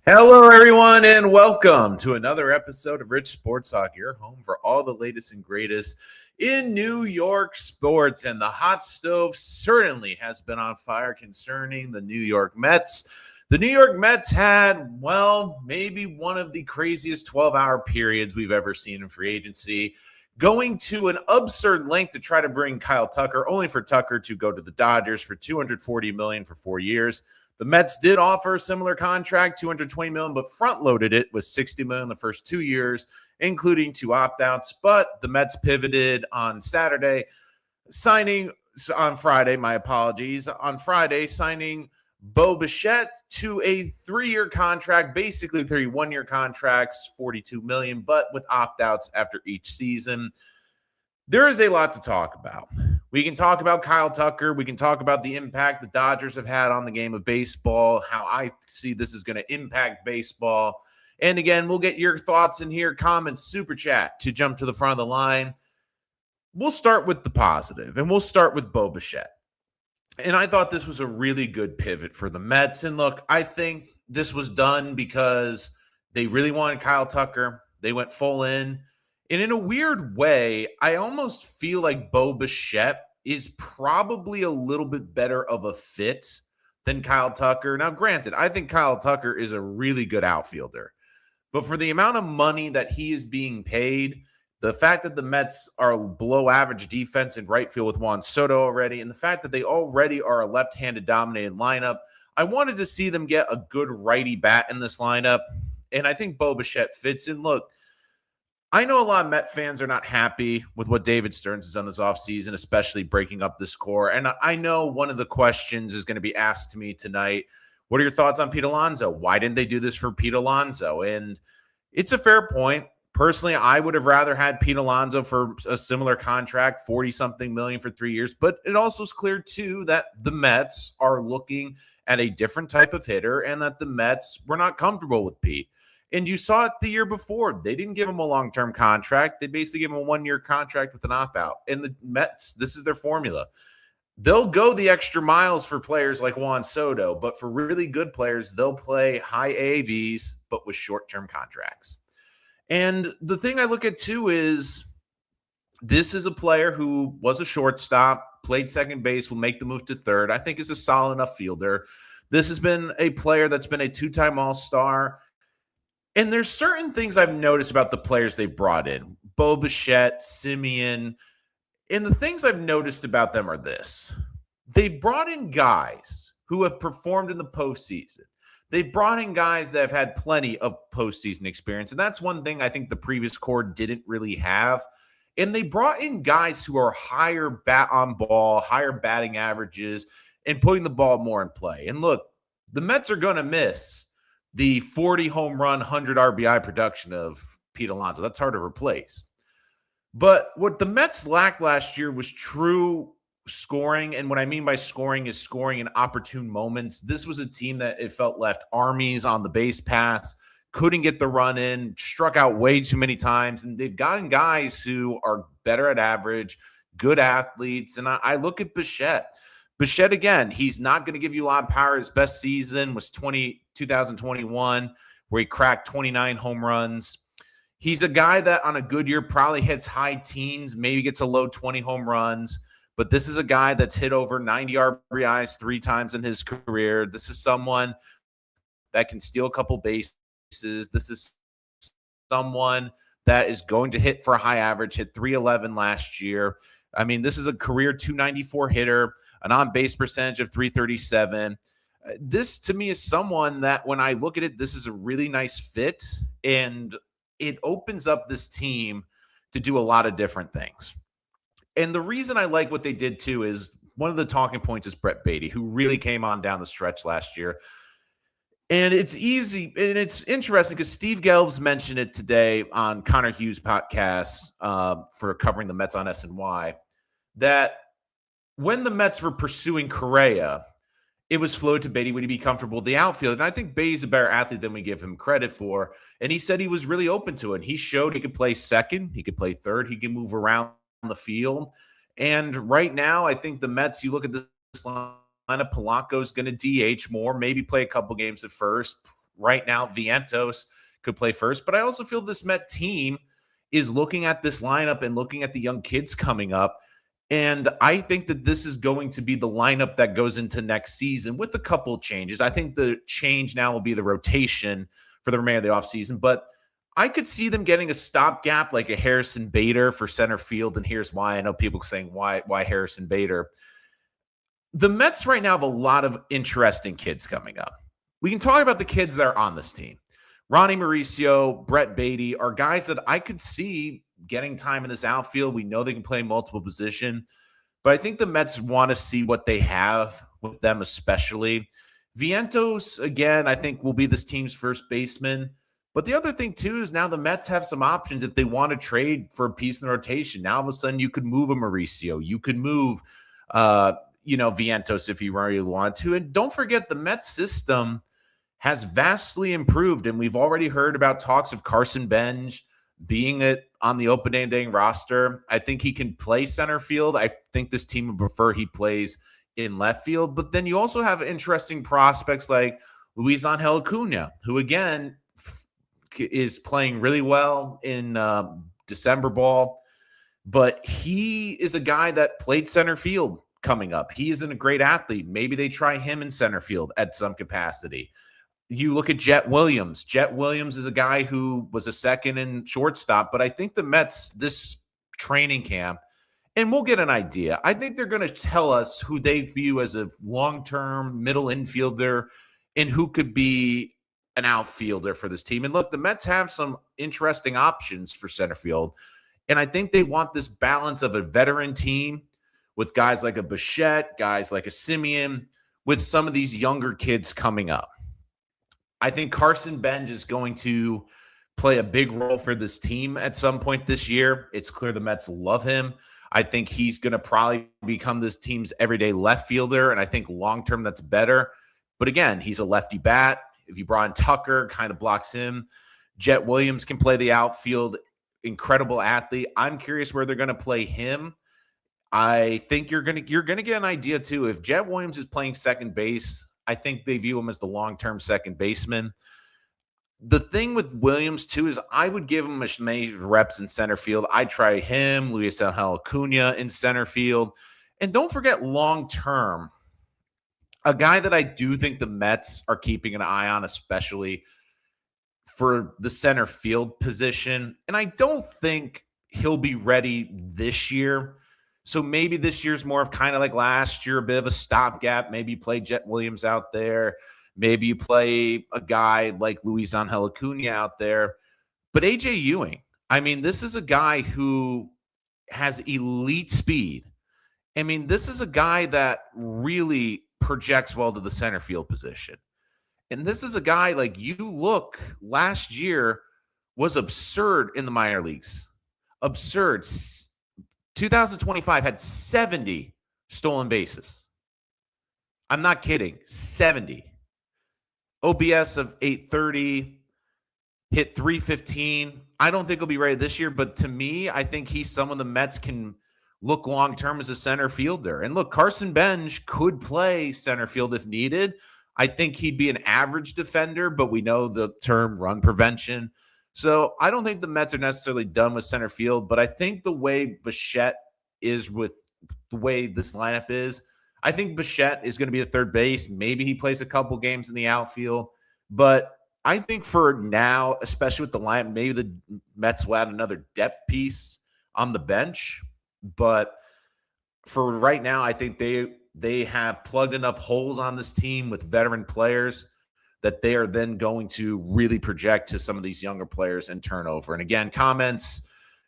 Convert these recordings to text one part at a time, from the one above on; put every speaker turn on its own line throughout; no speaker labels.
Hello, everyone, and welcome to another episode of Rich Sports Talk, your home for all the latest and greatest in New York sports. And the hot stove certainly has been on fire concerning the New York Mets. The New York Mets had, well, maybe one of the craziest 12-hour periods we've ever seen in free agency, going to an absurd length to try to bring Kyle Tucker, only for Tucker to go to the Dodgers for $240 million for 4 years. The Mets did offer a similar contract, $220 million, but front-loaded it with $60 million the first 2 years, including 2 opt-outs. But the Mets pivoted on Saturday, on Friday, signing Bo Bichette to a 3-year contract, basically 3 one-year contracts, $42 million, but with opt-outs after each season. There is a lot to talk about. We can talk about Kyle Tucker. We can talk about the impact the Dodgers have had on the game of baseball, how I see this is going to impact baseball. And again, we'll get your thoughts in here, comments, super chat to jump to the front of the line. We'll start with the positive, and we'll start with Bo Bichette. And I thought this was a really good pivot for the Mets. And look, I think this was done because they really wanted Kyle Tucker. They went full in. And in a weird way, I almost feel like Bo Bichette is probably a little bit better of a fit than Kyle Tucker. Now, granted, I think Kyle Tucker is a really good outfielder. But for the amount of money that he is being paid, the fact that the Mets are below average defense in right field with Juan Soto already, and the fact that they already are a left-handed dominated lineup, I wanted to see them get a good righty bat in this lineup. And I think Bo Bichette fits in. Look, I know a lot of Met fans are not happy with what David Stearns has done this offseason, especially breaking up this core. And I know one of the questions is going to be asked to me tonight. What are your thoughts on Pete Alonso? Why didn't they do this for Pete Alonso? And it's a fair point. Personally, I would have rather had Pete Alonso for a similar contract, 40-something million for 3 years. But it also is clear, too, that the Mets are looking at a different type of hitter and that the Mets were not comfortable with Pete. And you saw it the year before. They didn't give him a long-term contract. They basically gave him a 1-year contract with an opt-out. And the Mets, this is their formula. They'll go the extra miles for players like Juan Soto, but for really good players, they'll play high AAVs, but with short-term contracts. And the thing I look at, too, is this is a player who was a shortstop, played second base, will make the move to third. I think is a solid enough fielder. This has been a player that's been a 2-time All-Star. And there's certain things I've noticed about the players they've brought in. Bo Bichette, Simeon. And the things I've noticed about them are this. They've brought in guys who have performed in the postseason. They've brought in guys that have had plenty of postseason experience. And that's one thing I think the previous core didn't really have. And they brought in guys who are higher bat on ball, higher batting averages, and putting the ball more in play. And look, the Mets are going to miss the 40 home run, 100 RBI production of Pete Alonso. That's hard to replace. But what the Mets lacked last year was true scoring. And what I mean by scoring is scoring in opportune moments. This was a team that it felt left armies on the base paths, couldn't get the run in, struck out way too many times. And they've gotten guys who are better at average, good athletes. And I look at Bichette. Bichette, again, he's not going to give you a lot of power. His best season was 2021, where he cracked 29 home runs. He's a guy that on a good year probably hits high teens, maybe gets a low 20 home runs. But this is a guy that's hit over 90 RBIs 3 times in his career. This is someone that can steal a couple bases. This is someone that is going to hit for a high average, hit 311 last year. I mean, this is a career 294 hitter, an on-base percentage of 337. This, to me, is someone that when I look at it, this is a really nice fit, and it opens up this team to do a lot of different things. And the reason I like what they did, too, is one of the talking points is Brett Beatty, who really came on down the stretch last year. And it's easy, and it's interesting because Steve Gelbs mentioned it today on Connor Hughes' podcast for covering the Mets on SNY, that when the Mets were pursuing Correa, it was floated to Beatty, would he be comfortable with the outfield? And I think Beatty's a better athlete than we give him credit for. And he said he was really open to it. He showed he could play second, he could play third, he could move around the field. And right now, I think the Mets, you look at this lineup, Polanco's going to DH more, maybe play a couple games at first. right now, Vientos could play first, but I also feel this Met team is looking at this lineup and looking at the young kids coming up. And I think that this is going to be the lineup that goes into next season with a couple of changes. I think the change now will be the rotation for the remainder of the offseason, but I could see them getting a stopgap like a Harrison Bader for center field. And here's why. I know people saying, why Harrison Bader? The Mets right now have a lot of interesting kids coming up. We can talk about the kids that are on this team. Ronnie Mauricio, Brett Beatty are guys that I could see getting time in this outfield. We know they can play multiple position, but I think the Mets want to see what they have with them, especially. Vientos, again, I think will be this team's first baseman. But the other thing, too, is now the Mets have some options if they want to trade for a piece in the rotation. Now, all of a sudden, you could move a Mauricio. You could move, Vientos if you really want to. And don't forget, the Mets system has vastly improved, and we've already heard about talks of Carson Benj being on the open-day roster. I think he can play center field. I think this team would prefer he plays in left field. But then you also have interesting prospects like Luis Angel Acuna, who, again, is playing really well in December ball. But he is a guy that played center field coming up. He isn't a great athlete. Maybe they try him in center field at some capacity. You look at Jet Williams. Jet Williams is a guy who was a second and shortstop, but I think the Mets, this training camp, and we'll get an idea. I think they're going to tell us who they view as a long-term middle infielder and who could be an outfielder for this team. And look, the Mets have some interesting options for center field, and I think they want this balance of a veteran team with guys like a Bichette, guys like a Simeon, with some of these younger kids coming up. I think Carson Benj is going to play a big role for this team at some point this year. It's clear the Mets love him. I think he's going to probably become this team's everyday left fielder, and I think long-term that's better. But again, he's a lefty bat. If you brought in Tucker, kind of blocks him. Jet Williams can play the outfield. Incredible athlete. I'm curious where they're going to play him. I think you're going to get an idea, too. If Jet Williams is playing second base, I think they view him as the long-term second baseman. The thing with Williams, too, is I would give him as many reps in center field. I'd try him, Luis Angel Acuna in center field. And don't forget long-term, a guy that I do think the Mets are keeping an eye on, especially for the center field position. And I don't think he'll be ready this year. So maybe this year's more of kind of like last year, a bit of a stopgap. Maybe you play Jet Williams out there. Maybe you play a guy like Luis Angel Acuna out there. But A.J. Ewing, I mean, this is a guy who has elite speed. I mean, this is a guy that really projects well to the center field position. And this is a guy, like, you look, last year was absurd in the minor leagues. Absurd. 2025 had 70 stolen bases. I'm not kidding. 70. OPS of 830, hit 315. I don't think he'll be ready this year, but to me, I think he's someone the Mets can look long-term as a center fielder. And look, Carson Benj could play center field if needed. I think he'd be an average defender, but we know the term run prevention. So I don't think the Mets are necessarily done with center field, but I think the way Bichette is with the way this lineup is, I think Bichette is going to be at third base. Maybe he plays a couple games in the outfield. But I think for now, especially with the lineup, maybe the Mets will add another depth piece on the bench. But for right now, I think they have plugged enough holes on this team with veteran players that they are then going to really project to some of these younger players and turnover. And again, comments,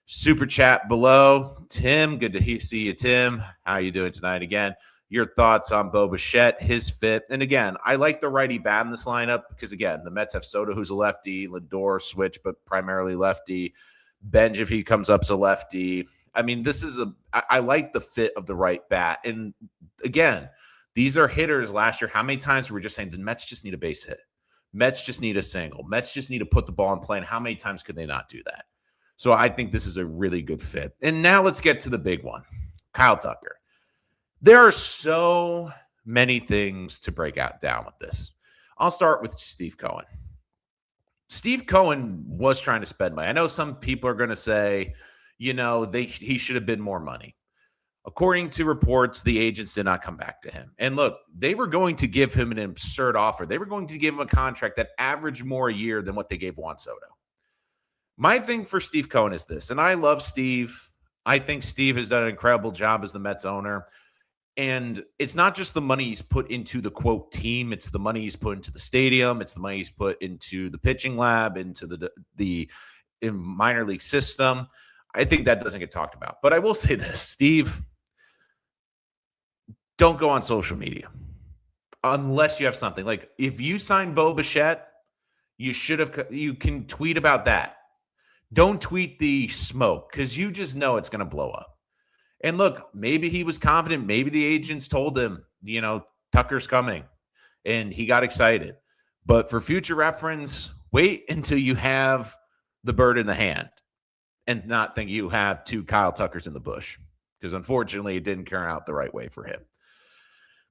super chat below. Tim, good to see you, Tim. How are you doing tonight? Again, your thoughts on Bo Bichette, his fit. And again, I like the righty bat in this lineup because, again, the Mets have Soto, who's a lefty, Lindor, switch, but primarily lefty. Benj, if he comes up, is a lefty. I mean, I like the fit of the right bat. And again, these are hitters last year. How many times were we just saying the Mets just need a base hit? Mets just need a single. Mets just need to put the ball in play. And how many times could they not do that? So I think this is a really good fit. And now let's get to the big one, Kyle Tucker. There are so many things to break out down with this. I'll start with Steve Cohen. Steve Cohen was trying to spend money. I know some people are going to say, he should have been more money. According to reports, the agents did not come back to him. And look, they were going to give him an absurd offer. They were going to give him a contract that averaged more a year than what they gave Juan Soto. My thing for Steve Cohen is this, and I love Steve. I think Steve has done an incredible job as the Mets owner. And it's not just the money he's put into the, quote, team. It's the money he's put into the stadium. It's the money he's put into the pitching lab, into the minor league system. I think that doesn't get talked about. But I will say this, Steve, don't go on social media unless you have something. Like, if you sign Bo Bichette, you can tweet about that. Don't tweet the smoke, because you just know it's going to blow up. And look, maybe he was confident. Maybe the agents told him, Tucker's coming, and he got excited. But for future reference, wait until you have the bird in the hand and not think you have two Kyle Tuckers in the bush, because unfortunately it didn't turn out the right way for him.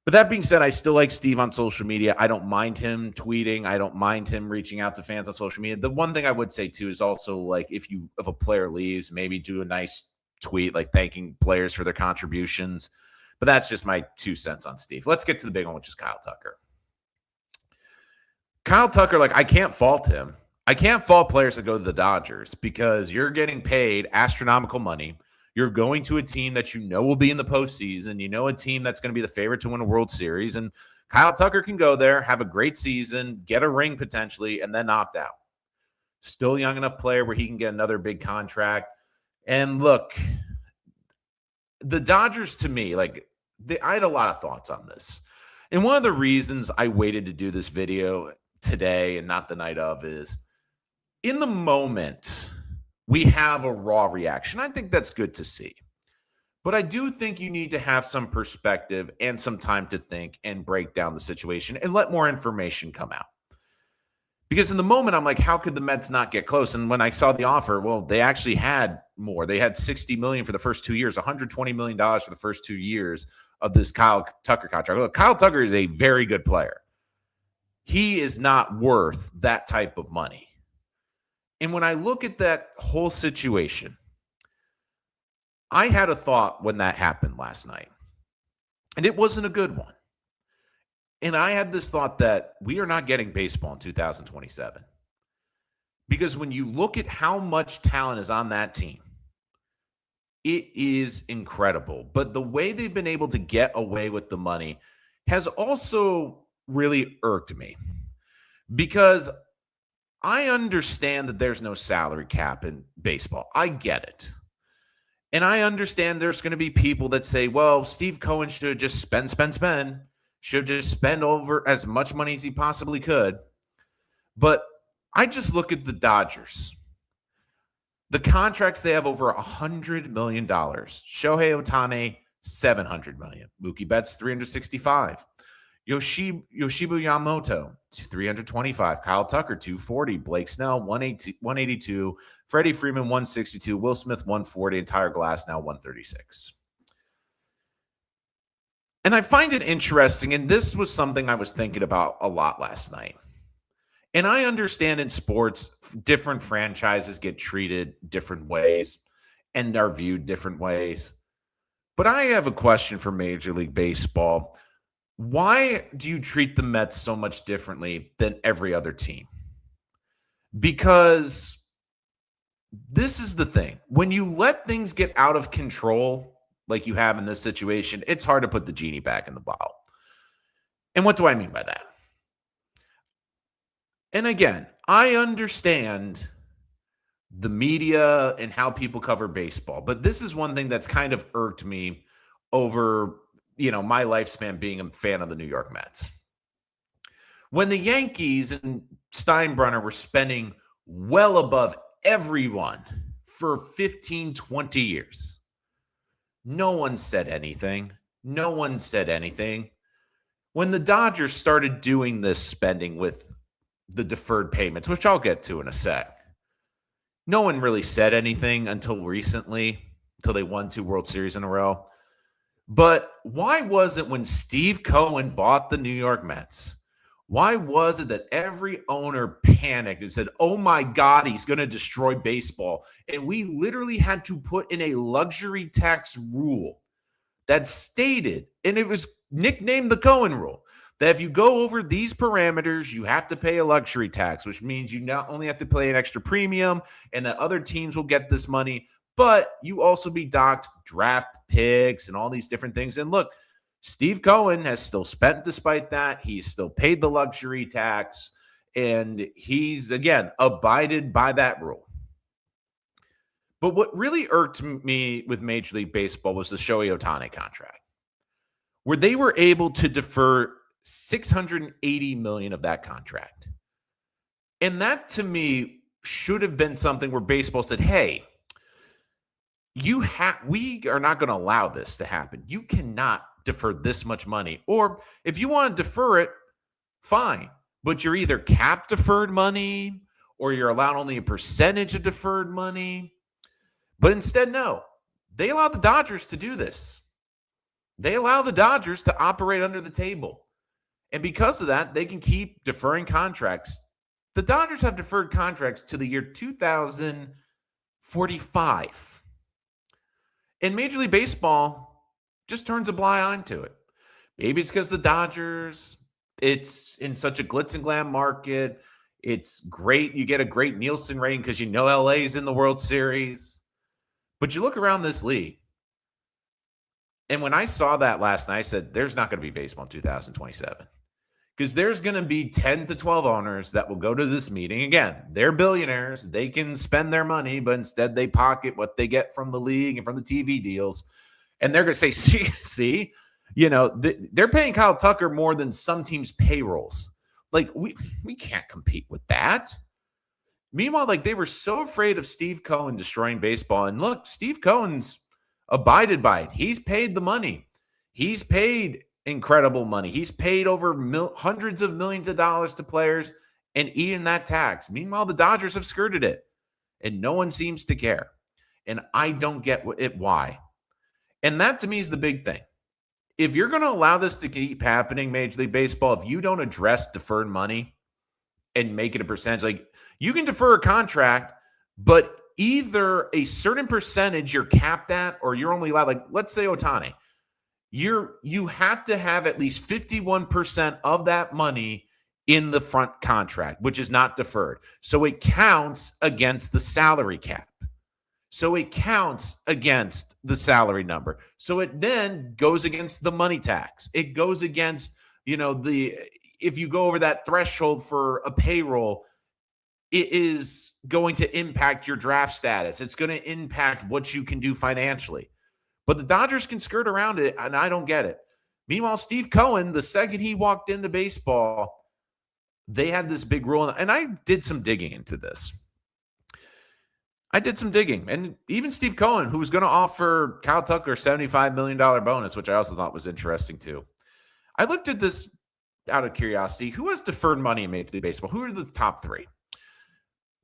But that being said, I still like Steve on social media. I don't mind him tweeting. I don't mind him reaching out to fans on social media. The one thing I would say, too, is also, like, if a player leaves, maybe do a nice tweet, like thanking players for their contributions. But that's just my 2 cents on Steve. Let's get to the big one, which is Kyle Tucker. Kyle Tucker, like, I can't fault him. I can't fault players that go to the Dodgers, because you're getting paid astronomical money. You're going to a team that will be in the postseason, a team that's going to be the favorite to win a World Series. And Kyle Tucker can go there, have a great season, get a ring potentially, and then opt out. Still a young enough player where he can get another big contract. And look, the Dodgers, to me, I had a lot of thoughts on this. And one of the reasons I waited to do this video today and not the night of is, in the moment, we have a raw reaction. I think that's good to see. But I do think you need to have some perspective and some time to think and break down the situation and let more information come out. Because in the moment, I'm like, how could the Mets not get close? And when I saw the offer, well, they actually had more. They had $60 million for the first 2 years, $120 million for the first 2 years of this Kyle Tucker contract. Look, Kyle Tucker is a very good player. He is not worth that type of money. And when I look at that whole situation, I had a thought when that happened last night, and it wasn't a good one. And I had this thought that we are not getting baseball in 2027. Because when you look at how much talent is on that team, it is incredible. But the way they've been able to get away with the money has also really irked me. Because I understand that there's no salary cap in baseball. I get it. And I understand there's going to be people that say, well, Steve Cohen should just spend. Should just spend over as much money as he possibly could. But I just look at the Dodgers. The contracts, they have over $100 million. Shohei Ohtani, $700 million. Mookie Betts, $365. Yoshibu Yamamoto, $325. Kyle Tucker, $240. Blake Snell, $182. Freddie Freeman, $162. Will Smith, $140. And Tyler Glass, now $136. And I find it interesting, and this was something I was thinking about a lot last night. And I understand in sports, different franchises get treated different ways and are viewed different ways. But I have a question for Major League Baseball. Why do you treat the Mets so much differently than every other team? Because this is the thing. When you let things get out of control, like you have in this situation, it's hard to put the genie back in the bottle. And what do I mean by that? And again, I understand the media and how people cover baseball, but this is one thing that's kind of irked me over, my lifespan being a fan of the New York Mets. When the Yankees and Steinbrenner were spending well above everyone for 15, 20 years, no one said anything. No one said anything. When the Dodgers started doing this spending with the deferred payments, which I'll get to in a sec, no one really said anything until recently, until they won 2 World Series in a row. But why was it when Steve Cohen bought the New York Mets, Why was it that every owner panicked and said, oh my God, he's going to destroy baseball? And we literally had to put in a luxury tax rule that stated, and it was nicknamed the Cohen rule, that if you go over these parameters, you have to pay a luxury tax, which means you not only have to pay an extra premium and that other teams will get this money, but you also be docked draft picks and all these different things. And look, Steve Cohen has still spent despite that. He's still paid the luxury tax, and he's, again, abided by that rule. But what really irked me with Major League Baseball was the Shohei Ohtani contract, where they were able to defer $680 million of that contract. And that, to me, should have been something where baseball said, hey, we are not going to allow this to happen. You cannot defer this much money. Or if you want to defer it, fine. But you're either capped deferred money or you're allowed only a percentage of deferred money. But instead, no. They allow the Dodgers to do this. They allow the Dodgers to operate under the table. And because of that, they can keep deferring contracts. The Dodgers have deferred contracts to the year 2045. And Major League Baseball just turns a blind eye to it. Maybe it's because the Dodgers, it's in such a glitz and glam market. It's great. You get a great Nielsen rating because you know LA is in the World Series. But you look around this league, and when I saw that last night, I said, there's not going to be baseball in 2027. Because there's going to be 10 to 12 owners that will go to this meeting. Again, they're billionaires. They can spend their money, but instead they pocket what they get from the league and from the TV deals. And they're going to say, see, they're paying Kyle Tucker more than some teams' payrolls. Like, we can't compete with that. Meanwhile, they were so afraid of Steve Cohen destroying baseball. And look, Steve Cohen's abided by it. He's paid the money. He's paid incredible money. He's paid over hundreds of millions of dollars to players and eaten that tax. Meanwhile, the Dodgers have skirted it, and no one seems to care. And I don't get why. And that, to me, is the big thing. If you're going to allow this to keep happening, Major League Baseball, if you don't address deferred money and make it a percentage, you can defer a contract, but either a certain percentage you're capped at, or you're only allowed, let's say Ohtani, you have to have at least 51% of that money in the front contract, which is not deferred. So it counts against the salary cap. So it counts against the salary number. So it then goes against the money tax. It goes against, if you go over that threshold for a payroll, it is going to impact your draft status. It's going to impact what you can do financially. But the Dodgers can skirt around it, and I don't get it. Meanwhile, Steve Cohen, the second he walked into baseball, they had this big rule. And I did some digging into this. And even Steve Cohen, who was going to offer Kyle Tucker a $75 million bonus, which I also thought was interesting too. I looked at this out of curiosity. Who has deferred money in Major League Baseball? Who are the top three?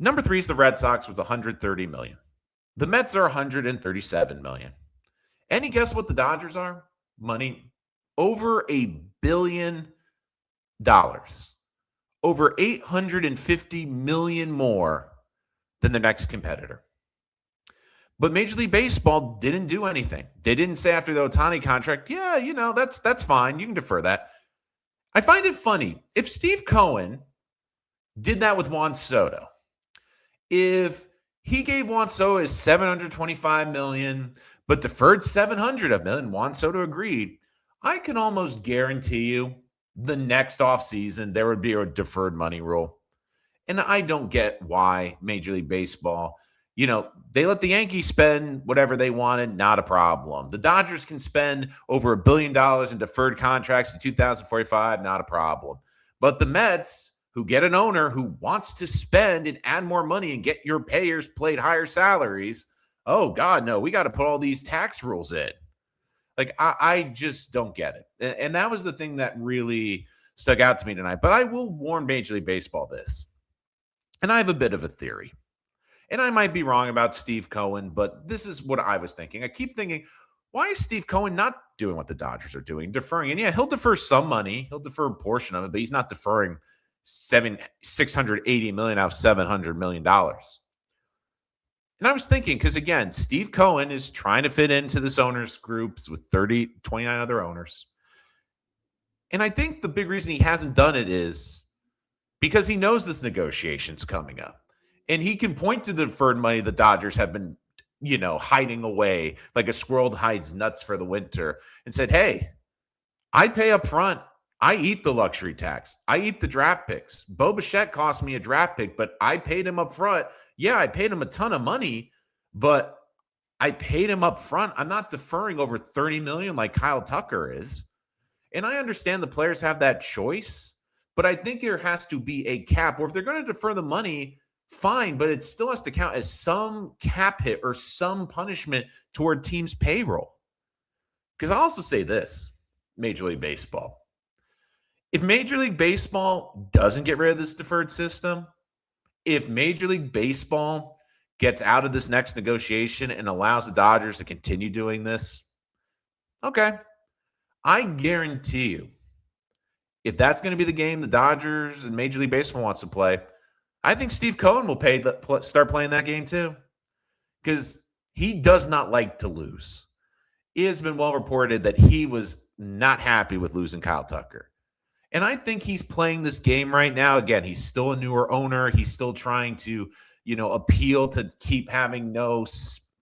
Number 3 is the Red Sox with $130 million. The Mets are $137 million. Any guess what the Dodgers are? Money over $1 billion. Over $850 million more than the next competitor. But Major League Baseball didn't do anything. They didn't say after the Ohtani contract, that's fine. You can defer that. I find it funny. If Steve Cohen did that with Juan Soto, if he gave Juan Soto his $725 million, but deferred $700 million, Juan Soto agreed, I can almost guarantee you the next offseason there would be a deferred money rule. And I don't get why Major League Baseball, they let the Yankees spend whatever they wanted, not a problem. The Dodgers can spend over $1 billion in deferred contracts in 2045, not a problem. But the Mets, who get an owner who wants to spend and add more money and get your payers paid higher salaries, oh, God, no, we got to put all these tax rules in. I just don't get it. And that was the thing that really stuck out to me tonight. But I will warn Major League Baseball this. And I have a bit of a theory. And I might be wrong about Steve Cohen, but this is what I was thinking. I keep thinking, Why is Steve Cohen not doing what the Dodgers are doing, deferring? And yeah, he'll defer some money. He'll defer a portion of it, but he's not deferring $680 million out of $700 million. And I was thinking, because again, Steve Cohen is trying to fit into this owners groups with 29 other owners. And I think the big reason he hasn't done it is because he knows this negotiation's coming up. And he can point to the deferred money the Dodgers have been, hiding away like a squirrel hides nuts for the winter, and said, hey, I pay up front. I eat the luxury tax. I eat the draft picks. Bo Bichette cost me a draft pick, but I paid him up front. Yeah, I paid him a ton of money, but I paid him up front. I'm not deferring over $30 million like Kyle Tucker is. And I understand the players have that choice, but I think there has to be a cap, or if they're going to defer the money, fine, but it still has to count as some cap hit or some punishment toward teams' payroll. Because I'll also say this, Major League Baseball. If Major League Baseball doesn't get rid of this deferred system, if Major League Baseball gets out of this next negotiation and allows the Dodgers to continue doing this, okay, I guarantee you, if that's going to be the game the Dodgers and Major League Baseball wants to play, I think Steve Cohen will start playing that game too, because he does not like to lose. It has been well reported that he was not happy with losing Kyle Tucker. And I think he's playing this game right now. Again, he's still a newer owner. He's still trying to, appeal to keep having no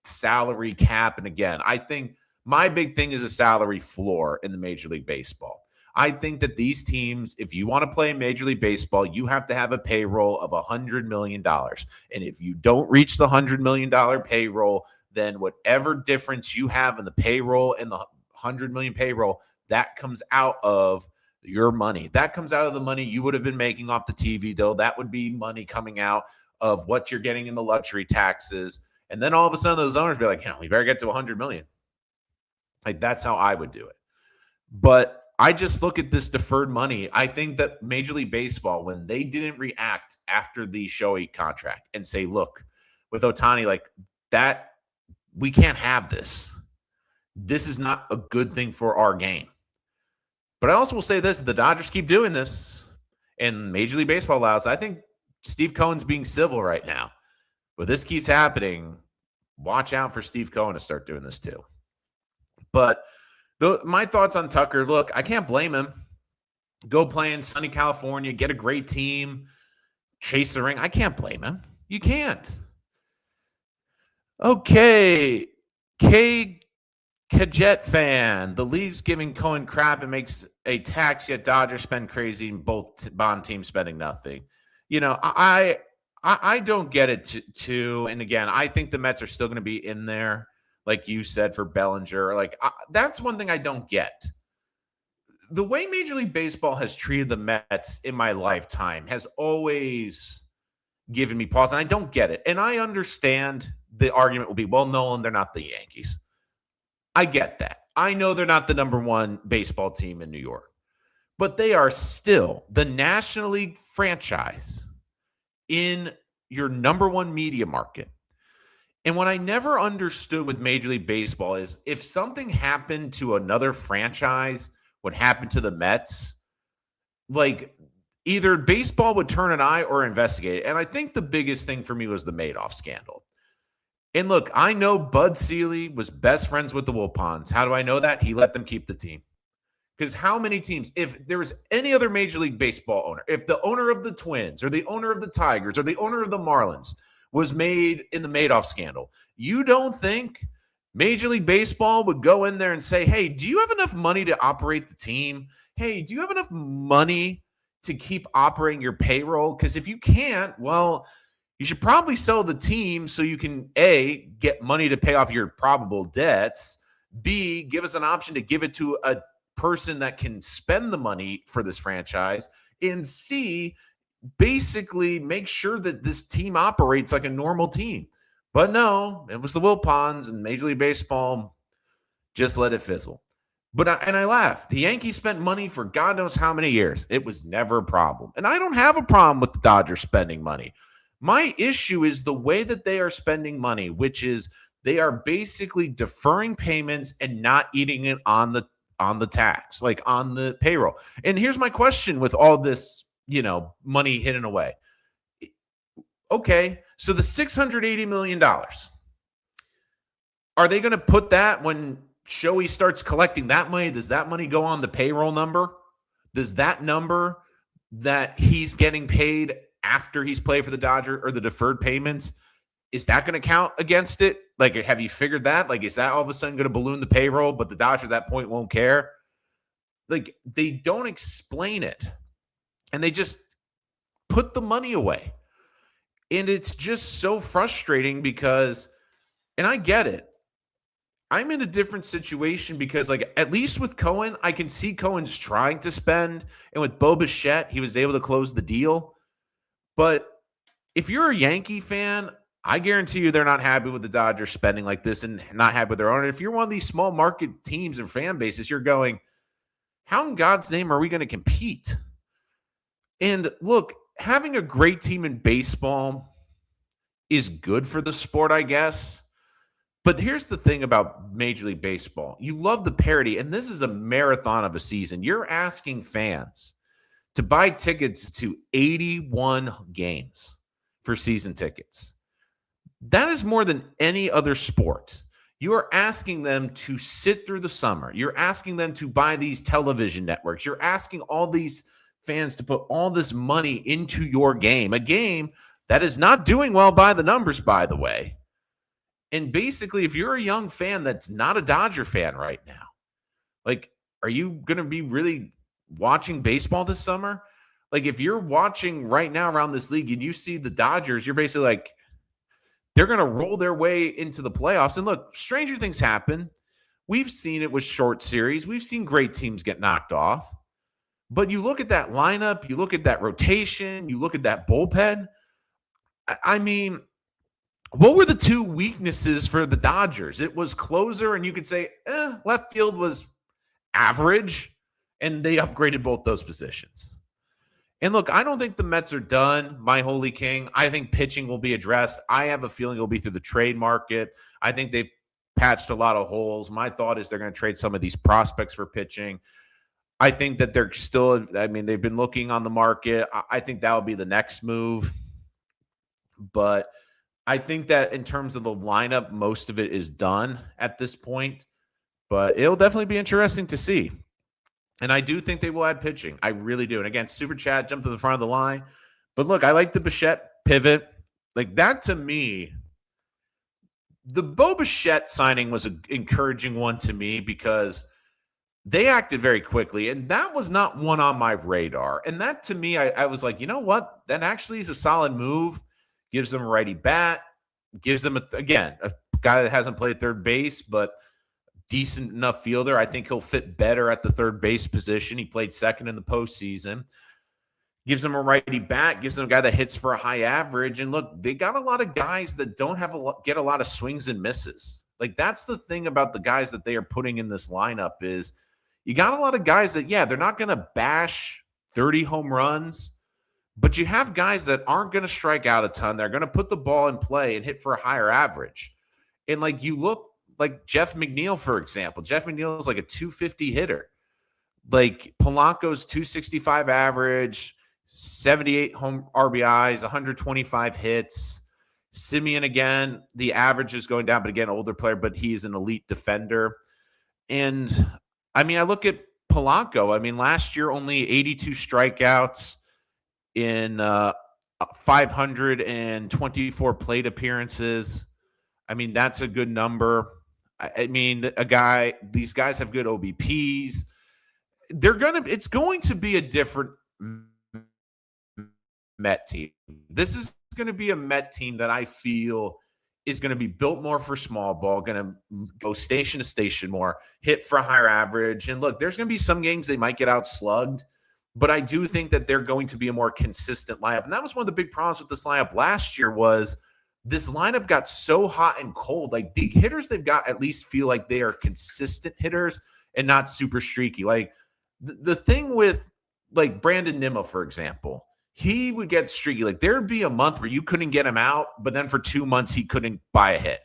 salary cap. And again, I think my big thing is a salary floor in the Major League Baseball. I think that these teams, if you want to play Major League Baseball, you have to have a payroll of $100 million. And if you don't reach the $100 million payroll, then whatever difference you have in the payroll and the $100 million payroll, that comes out of your money. That comes out of the money you would have been making off the TV deal. That would be money coming out of what you're getting in the luxury taxes. And then all of a sudden those owners be like, we better get to $100 million. Like, that's how I would do it. But I just look at this deferred money. I think that Major League Baseball, when they didn't react after the Shohei contract and say, look, with Ohtani, like that, we can't have this. This is not a good thing for our game. But I also will say this, the Dodgers keep doing this and Major League Baseball allows. I think Steve Cohen's being civil right now. But this keeps happening. Watch out for Steve Cohen to start doing this too. But my thoughts on Tucker, look, I can't blame him. Go play in sunny California, get a great team, chase the ring. I can't blame him. You can't. Okay. Kajet fan. The league's giving Cohen crap and makes a tax, yet Dodgers spend crazy and both bond teams spending nothing. I don't get it too. And again, I think the Mets are still going to be in there. Like you said, for Bellinger, that's one thing I don't get. The way Major League Baseball has treated the Mets in my lifetime has always given me pause, and I don't get it. And I understand the argument will be, well, Nolan, they're not the Yankees. I get that. I know they're not the number one baseball team in New York, but they are still the National League franchise in your number one media market. And what I never understood with Major League Baseball is if something happened to another franchise, what happened to the Mets, like either baseball would turn an eye or investigate it. And I think the biggest thing for me was the Madoff scandal. And look, I know Bud Selig was best friends with the Wilpons. How do I know that? He let them keep the team. Because how many teams, if there was any other Major League Baseball owner, if the owner of the Twins or the owner of the Tigers or the owner of the Marlins was made in the Madoff scandal, you don't think Major League Baseball would go in there and say, hey, do you have enough money to operate the team? Hey, do you have enough money to keep operating your payroll? Because if you can't, well, you should probably sell the team so you can, A, get money to pay off your probable debts, B, give us an option to give it to a person that can spend the money for this franchise, and C, basically make sure that this team operates like a normal team. But no, it was the Wilpons, and Major League Baseball just let it fizzle. But I laugh. The Yankees spent money for God knows how many years. It was never a problem. And I don't have a problem with the Dodgers spending money. My issue is the way that they are spending money, which is They are basically deferring payments and not eating it on the tax, like on the payroll. And here's my question with all this, money hidden away. Okay, so the $680 million, are they going to put that when Shohei starts collecting that money? Does that money go on the payroll number? Does that number that he's getting paid after he's played for the Dodgers or the deferred payments, is that going to count against it? Like, have you figured that? Like, is that all of a sudden going to balloon the payroll, but the Dodgers at that point won't care? Like, they don't explain it, and they just put the money away. And it's just so frustrating because, and I get it, I'm in a different situation because, like, at least with Cohen, I can see Cohen's trying to spend. And with Bo Bichette, he was able to close the deal. But if you're a Yankee fan, I guarantee you they're not happy with the Dodgers spending like this and not happy with their owner. If you're one of these small market teams and fan bases, you're going, how in God's name are we going to compete? And look, having a great team in baseball is good for the sport, I guess. But here's the thing about Major League Baseball. You love the parity, and this is a marathon of a season. You're asking fans to buy tickets to 81 games for season tickets. That is more than any other sport. You are asking them to sit through the summer. You're asking them to buy these television networks. You're asking all these fans to put all this money into your game, a game that is not doing well by the numbers, by the way. And basically, if you're a young fan that's not a Dodger fan right now, like, are you going to be really watching baseball this summer? Like, if you're watching right now around this league and you see the Dodgers, you're basically like, they're going to roll their way into the playoffs. And look, stranger things happen. We've seen it with short series. We've seen great teams get knocked off. But you look at that lineup, you look at that rotation, you look at that bullpen. I mean, what were the two weaknesses for the Dodgers? It was closer, and you could say left field was average, and they upgraded both those positions. And look, I don't think the Mets are done, my holy king. I think pitching will be addressed. I have a feeling it'll be through the trade market. I think they've patched a lot of holes. My thought is they're going to trade some of these prospects for pitching. I think that they're still, they've been looking on the market. I think that will be the next move. But I think that in terms of the lineup, most of it is done at this point. But it'll definitely be interesting to see. And I do think they will add pitching. I really do. And again, Super Chat jumped to the front of the line. But look, I like the Bichette pivot. Like, that to me, the Bo Bichette signing was an encouraging one to me because they acted very quickly. And that was not one on my radar. And that to me, I was like, you know what? That actually is a solid move. Gives them a righty bat. Gives them, a guy that hasn't played third base, but decent enough fielder. I think he'll fit better at the third base position. He played second in the postseason. Gives them a righty bat. Gives them a guy that hits for a high average. And look, they got a lot of guys that don't get a lot of swings and misses. Like, that's the thing about the guys that they are putting in this lineup is you got a lot of guys that, they're not going to bash 30 home runs, but you have guys that aren't going to strike out a ton. They're going to put the ball in play and hit for a higher average. And like, you look like Jeff McNeil, for example. Jeff McNeil is like a 250 hitter. Like, Polanco's 265 average, 78 home RBIs, 125 hits. Simeon, again, the average is going down, but again, older player, but he's an elite defender. And I look at Polanco. Last year, only 82 strikeouts in 524 plate appearances. That's a good number. These guys have good OBPs. It's going to be a different Met team. This is going to be a Met team that I feel is going to be built more for small ball, going to go station to station more, hit for a higher average. And look, there's going to be some games they might get outslugged, but I do think that they're going to be a more consistent lineup. And that was one of the big problems with this lineup last year was this lineup got so hot and cold. Like, the hitters they've got at least feel like they are consistent hitters and not super streaky. Like, the thing with, like, Brandon Nimmo, for example, he would get streaky. Like, there would be a month where you couldn't get him out, but then for 2 months he couldn't buy a hit.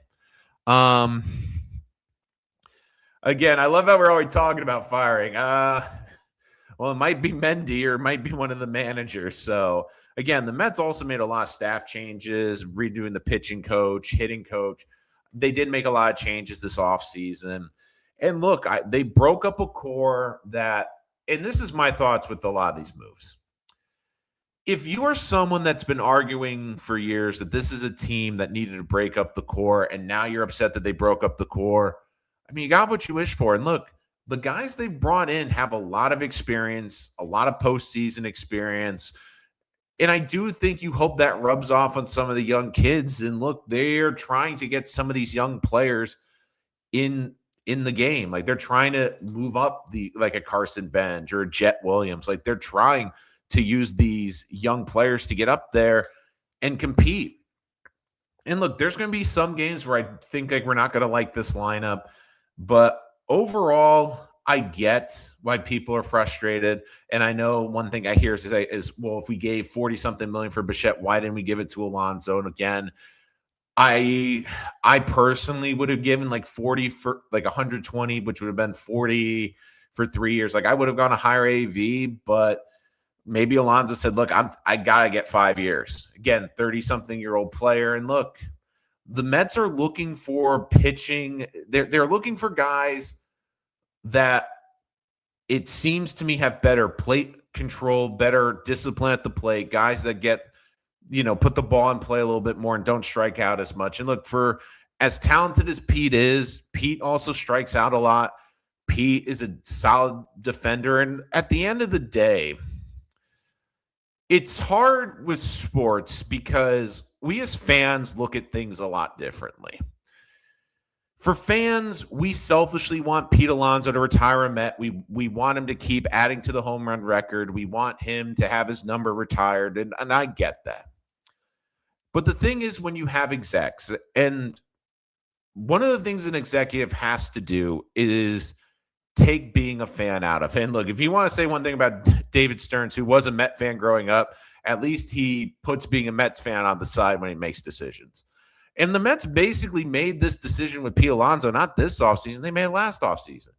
Again, I love how we're always talking about firing. Well, it might be Mendy or it might be one of the managers. So again, the Mets also made a lot of staff changes, redoing the pitching coach, hitting coach. They did make a lot of changes this offseason. And look, they broke up a core that, and this is my thoughts with a lot of these moves. If you are someone that's been arguing for years that this is a team that needed to break up the core, and now you're upset that they broke up the core, I mean, you got what you wish for. And look, the guys they've brought in have a lot of experience, a lot of postseason experience. And I do think you hope that rubs off on some of the young kids. And look, they're trying to get some of these young players in the game. Like they're trying to move up like a Carson Bench or a Jet Williams. Like they're trying to use these young players to get up there and compete. And look, there's going to be some games where I think like we're not going to like this lineup, but overall, I get why people are frustrated. And I know one thing I hear is, well, if we gave 40-something million for Bichette, why didn't we give it to Alonso? And again, I personally would have given like 40 for like 120, which would have been 40 for 3 years. Like I would have gone a higher AV, but maybe Alonso said, look, I got to get 5 years. Again, 30-something-year-old player. And look, the Mets are looking for pitching. They're looking for guys that it seems to me have better plate control, better discipline at the plate, guys that get, put the ball in play a little bit more and don't strike out as much. And look, for as talented as Pete is, Pete also strikes out a lot. Pete is a solid defender. And at the end of the day, it's hard with sports because we as fans look at things a lot differently. For fans, we selfishly want Pete Alonso to retire a Met. We want him to keep adding to the home run record. We want him to have his number retired, and I get that. But the thing is, when you have execs, and one of the things an executive has to do is take being a fan out of it. And look, if you want to say one thing about David Stearns, who was a Met fan growing up, at least he puts being a Mets fan on the side when he makes decisions. And the Mets basically made this decision with Pete Alonso, not this offseason. They made it last offseason.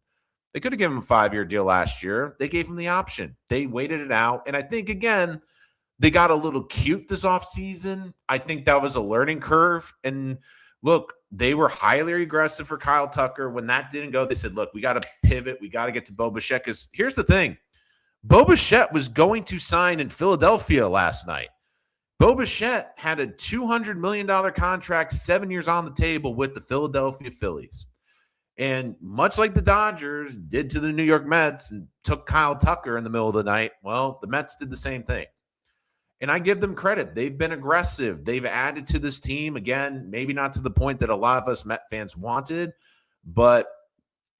They could have given him a 5-year deal last year. They gave him the option. They waited it out. And I think, again, they got a little cute this offseason. I think that was a learning curve. And look, they were highly aggressive for Kyle Tucker. When that didn't go, they said, look, we got to pivot. We got to get to Bo Bichette. Because here's the thing. Bo Bichette was going to sign in Philadelphia last night. Bo Bichette had a $200 million contract, 7 years on the table with the Philadelphia Phillies. And much like the Dodgers did to the New York Mets and took Kyle Tucker in the middle of the night, well, the Mets did the same thing. And I give them credit. They've been aggressive. They've added to this team. Again, maybe not to the point that a lot of us Met fans wanted, but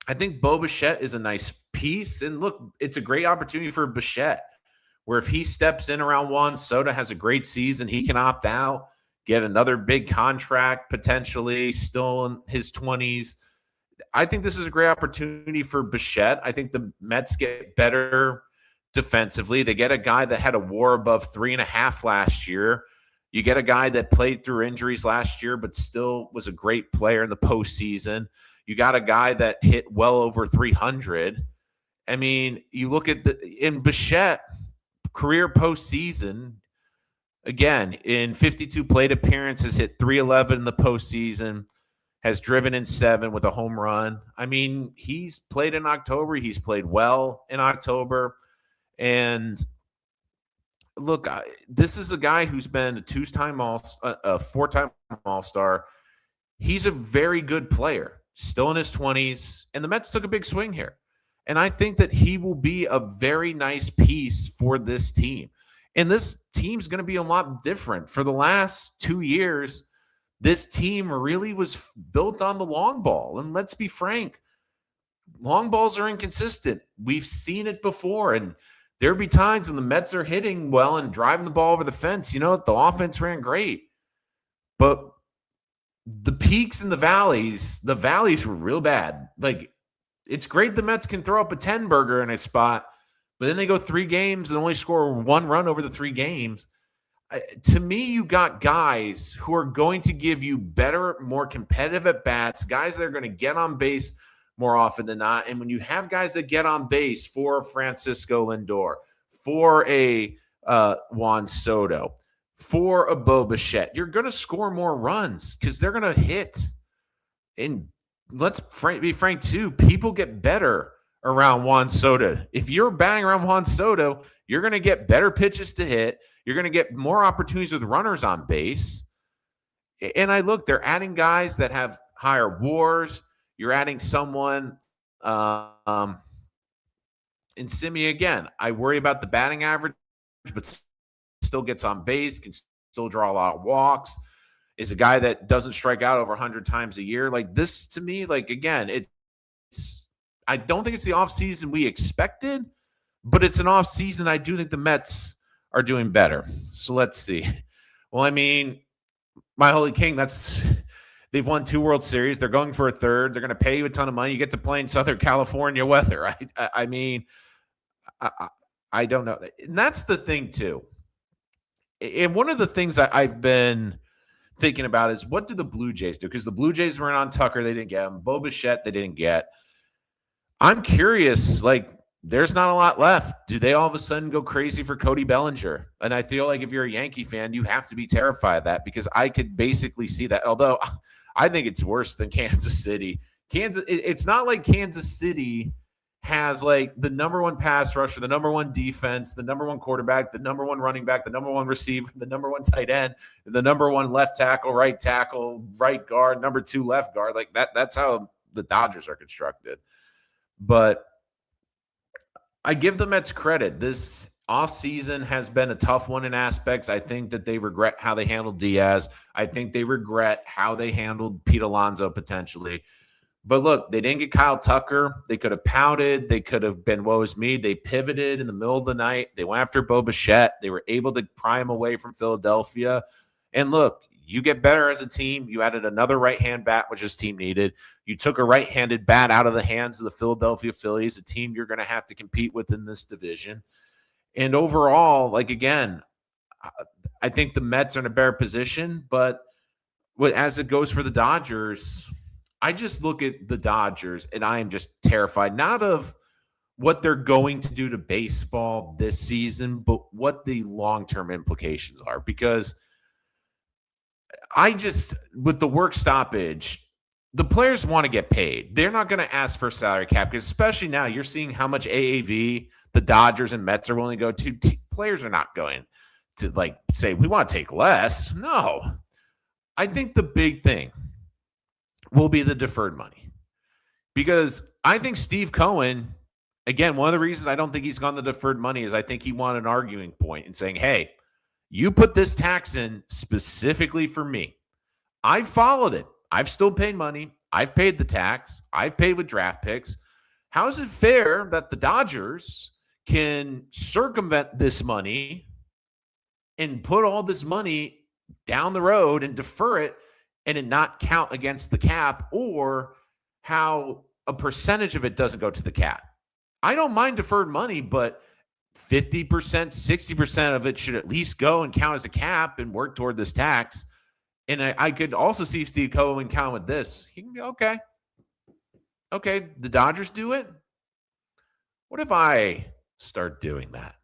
I think Bo Bichette is a nice piece. And look, it's a great opportunity for Bichette, where if he steps in around Juan Soto, has a great season, he can opt out, get another big contract, potentially still in his 20s. I think this is a great opportunity for Bichette. I think the Mets get better defensively. They get a guy that had a WAR above 3.5 last year. You get a guy that played through injuries last year, but still was a great player in the postseason. You got a guy that hit well over 300. I mean, you look at in Bichette, career postseason, again, in 52 plate appearances, hit 311 in the postseason, has driven in 7 with a home run. I mean, he's played in October. He's played well in October. And look, this is a guy who's been a 4-time All-Star. He's a very good player, still in his 20s, and the Mets took a big swing here. And I think that he will be a very nice piece for this team. And this team's going to be a lot different. For the last 2 years, this team really was built on the long ball. And let's be frank, long balls are inconsistent. We've seen it before. And there'll be times when the Mets are hitting well and driving the ball over the fence. The offense ran great. But the peaks and the valleys were real bad. Like, it's great the Mets can throw up a 10-burger in a spot, but then they go 3 games and only score 1 run over the 3 games. To me, you got guys who are going to give you better, more competitive at bats, guys that are going to get on base more often than not. And when you have guys that get on base for Francisco Lindor, for a Juan Soto, for a Bo Bichette, you're going to score more runs because they're going to hit. And let's be frank too, people get better around Juan Soto. If you're batting around Juan Soto, you're going to get better pitches to hit. You're going to get more opportunities with runners on base. And they're adding guys that have higher WARs. You're adding someone in Simi again. I worry about the batting average, but still gets on base, can still draw a lot of walks. Is a guy that doesn't strike out over 100 times a year. Like this to me, again, I don't think it's the offseason we expected, but it's an offseason I do think the Mets are doing better. So let's see. Well, I mean, my holy king, they've won 2 World Series. They're going for a 3rd. They're going to pay you a ton of money. You get to play in Southern California weather, right? I mean, I don't know. And that's the thing too. And one of the things that I've been thinking about is what do the Blue Jays do? Because the Blue Jays were in on Tucker. They didn't get him. Bo Bichette, they didn't get. I'm curious, there's not a lot left. Do they all of a sudden go crazy for Cody Bellinger? And I feel like if you're a Yankee fan, you have to be terrified of that because I could basically see that. Although I think it's worse than Kansas City. It's not like Kansas City has the number 1 pass rusher, the number 1 defense, the number 1 quarterback, the number 1 running back, the number 1 receiver, the number 1 tight end, the number 1 left tackle, right guard, number 2 left guard. That's how the Dodgers are constructed. But I give the Mets credit. This offseason has been a tough one in aspects. I think that they regret how they handled Diaz. I think they regret how they handled Pete Alonso potentially. But look, they didn't get Kyle Tucker. They could have pouted. They could have been woe is me. They pivoted in the middle of the night. They went after Bo Bichette. They were able to pry him away from Philadelphia. And look, you get better as a team. You added another right-hand bat, which this team needed. You took a right-handed bat out of the hands of the Philadelphia Phillies, a team you're going to have to compete with in this division. And overall, again, I think the Mets are in a better position. But as it goes for the Dodgers, I just look at the Dodgers and I am just terrified, not of what they're going to do to baseball this season, but what the long-term implications are. Because with the work stoppage, the players want to get paid. They're not going to ask for salary cap because especially now you're seeing how much AAV the Dodgers and Mets are willing to go to. Players are not going to say, we want to take less. No. I think the big thing will be the deferred money. Because I think Steve Cohen, again, one of the reasons I don't think he's gone the deferred money is I think he wanted an arguing point and saying, hey, you put this tax in specifically for me. I've followed it. I've still paid money. I've paid the tax. I've paid with draft picks. How is it fair that the Dodgers can circumvent this money and put all this money down the road and defer it and it not count against the cap, or how a percentage of it doesn't go to the cap? I don't mind deferred money, but 50%, 60% of it should at least go and count as a cap and work toward this tax. And I could also see Steve Cohen count with this. He can be, okay, the Dodgers do it. What if I start doing that?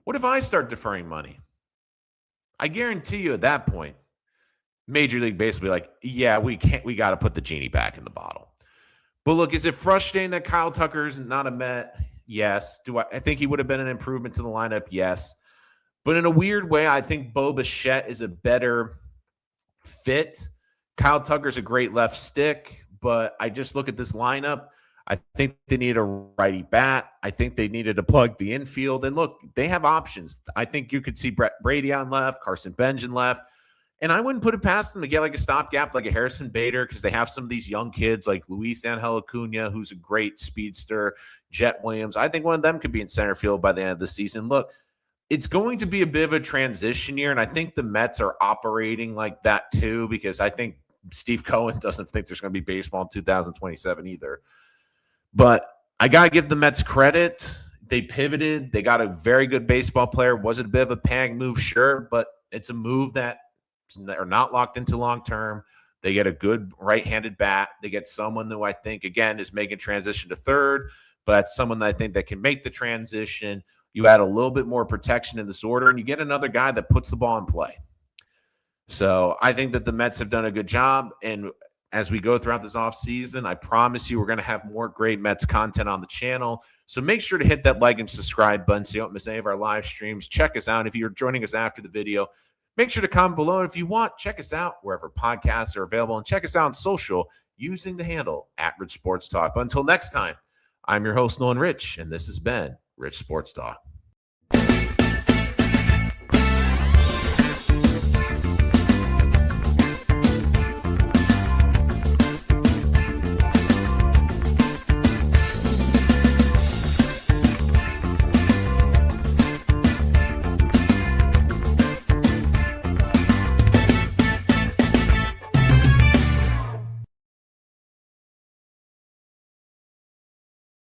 What if I start deferring money? I guarantee you at that point, Major League Baseball yeah, we got to put the genie back in the bottle. But look, is it frustrating that Kyle Tucker is not a Met? Yes. I think he would have been an improvement to the lineup? Yes. But in a weird way, I think Bo Bichette is a better fit. Kyle Tucker's a great left stick, but I just look at this lineup. I think they need a righty bat. I think they needed to plug the infield. And look, they have options. I think you could see Brett Brady on left, Carson Benjamin left. And I wouldn't put it past them to get a stopgap like a Harrison Bader, because they have some of these young kids like Luis Angel Acuna, who's a great speedster, Jet Williams. I think one of them could be in center field by the end of the season. Look, it's going to be a bit of a transition year, and I think the Mets are operating like that too, because I think Steve Cohen doesn't think there's going to be baseball in 2027 either. But I got to give the Mets credit. They pivoted. They got a very good baseball player. Was it a bit of a panic move? Sure, but it's a move that are not locked into long term. They get a good right-handed bat. They get someone who I think, again, is making transition to third, but someone that I think that can make the transition. You add a little bit more protection in this order, and you get another guy that puts the ball in play. So I think that the Mets have done a good job, and as we go throughout this offseason, I promise you we're going to have more great Mets content on the channel. So make sure to hit that like and subscribe button so you don't miss any of our live streams. Check us out. If you're joining us after the video, make sure to comment below. If you want, check us out wherever podcasts are available, and check us out on social using the handle @Rich Sports Talk. But until next time, I'm your host, Nolan Rich, and this has been Rich Sports Talk.